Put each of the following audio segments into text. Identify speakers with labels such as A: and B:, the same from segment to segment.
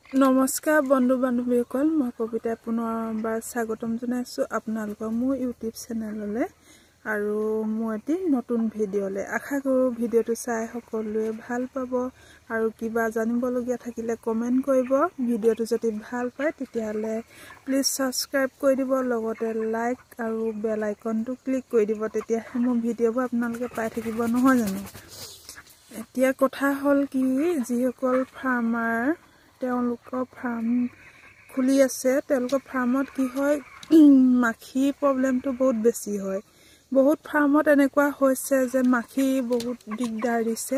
A: নমস্কাৰ বন্ধু বান্ধৱীসকল, মই কবিতা পুনৰবাৰ স্বাগতম জনাইছোঁ আপোনালোকৰ মোৰ ইউটিউব চেনেললৈ আৰু মোৰ এটি নতুন ভিডিঅ'লৈ। আশা কৰোঁ ভিডিঅ'টো চাই সকলোৱে ভাল পাব আৰু কিবা জানিবলগীয়া থাকিলে কমেণ্ট কৰিব। ভিডিঅ'টো যদি ভাল পায় তেতিয়াহ'লে প্লিজ ছাবস্ক্ৰাইব কৰি দিব, লগতে লাইক আৰু বেল আইকনটো ক্লিক কৰি দিব, তেতিয়াহে মোৰ ভিডিঅ'বোৰ আপোনালোকে পাই থাকিব, নহয় জানো। এতিয়া কথা হ'ল কি, যিসকল ফাৰ্মাৰ তেওঁলোকৰ ফাৰ্ম খুলি আছে, তেওঁলোকৰ ফাৰ্মত কি হয়, মাখি প্ৰব্লেমটো বহুত বেছি হয়। বহুত ফাৰ্মত এনেকুৱা হৈছে যে মাখি বহুত দিগদাৰ দিছে।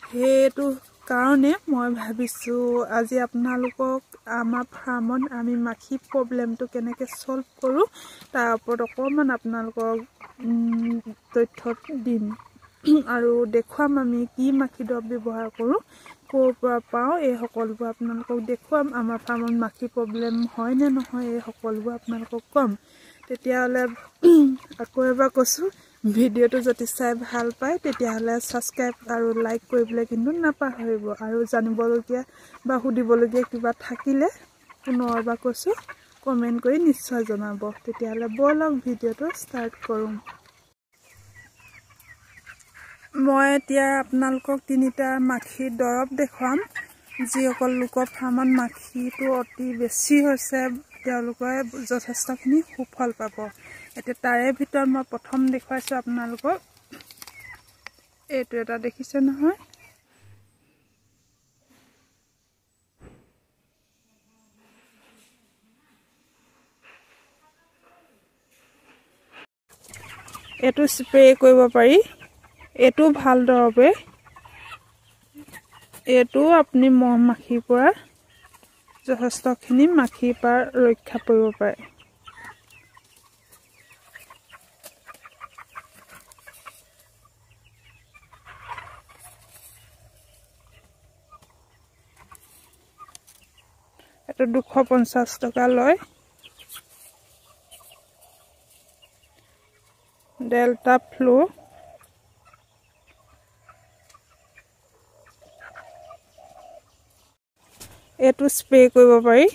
A: সেইটো কাৰণে মই ভাবিছোঁ আজি আপোনালোকক আমাৰ ফাৰ্মত আমি মাখি প্ৰব্লেমটো কেনেকৈ ছল্ভ কৰোঁ তাৰ ওপৰত অকণমান আপোনালোকক তথ্য দিম আৰু দেখুৱাম আমি কি মাখি দৰৱ ব্যৱহাৰ কৰোঁ, ক'ৰ পৰা পাওঁ, এই সকলোবোৰ আপোনালোকক দেখুৱাম। আমাৰ ফাৰ্মত মাখি প্ৰব্লেম হয় নে নহয় এই সকলোবোৰ আপোনালোকক ক'ম। তেতিয়াহ'লে আকৌ এবাৰ কৈছোঁ, ভিডিঅ'টো যদি চাই ভাল পায় তেতিয়াহ'লে ছাবস্ক্ৰাইব আৰু লাইক কৰিবলৈ কিন্তু নাপাহৰিব, আৰু জানিবলগীয়া বা সুধিবলগীয়া কিবা থাকিলে পুনৰবাৰ কৈছোঁ কমেণ্ট কৰি নিশ্চয় জনাব। তেতিয়াহ'লে ব'লক ভিডিঅ'টো ষ্টাৰ্ট কৰোঁ। মই এতিয়া আপোনালোকক 3টা মাখিৰ দৰৱ দেখুৱাম। যিসকল লোকৰ ফাৰ্মত মাখিটো অতি বেছি হৈছে তেওঁলোকে যথেষ্টখিনি সুফল পাব। এতিয়া তাৰে ভিতৰত মই প্ৰথম দেখুৱাইছোঁ আপোনালোকক এইটো এটা, দেখিছে নহয়, এইটো স্প্ৰে কৰিব পাৰি, এইটো ভাল দৰৱে। এইটো আপুনি মহ মাখিৰ পৰা যথেষ্টখিনি মাখিৰ পৰা ৰক্ষা কৰিব পাৰে। এইটো 250 টকা লয়। ডেল্টা ফ্লু, এইটো স্প্ৰে কৰিব পাৰি।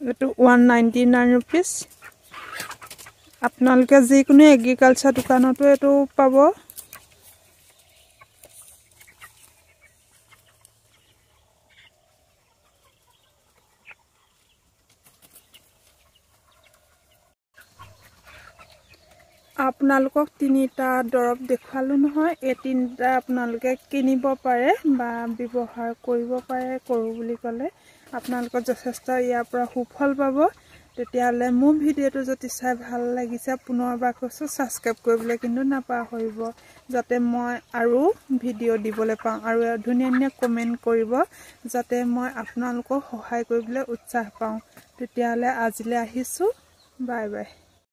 A: এইটো 199 ৰুপিজ। আপোনালোকে যিকোনো এগ্ৰিকালচাৰ দোকানতো এইটো পাব। আপোনালোকক 3টা দৰৱ দেখুৱালোঁ নহয়, এই 3টা আপোনালোকে কিনিব পাৰে বা ব্যৱহাৰ কৰিব পাৰে। কৰোঁ বুলি ক'লে আপোনালোকৰ যথেষ্ট ইয়াৰ পৰা সুফল পাব। তেতিয়াহ'লে মোৰ ভিডিঅ'টো যদি চাই ভাল লাগিছে, পুনৰবাৰ কৈছোঁ ছাবস্ক্ৰাইব কৰিবলৈ কিন্তু নাপাহৰিব, যাতে মই আৰু ভিডিঅ' দিবলৈ পাওঁ, আৰু ধুনীয়া ধুনীয়া কমেণ্ট কৰিব যাতে মই আপোনালোকক সহায় কৰিবলৈ উৎসাহ পাওঁ। তেতিয়াহ'লে আজিলৈ আহিছোঁ, বাই বাই।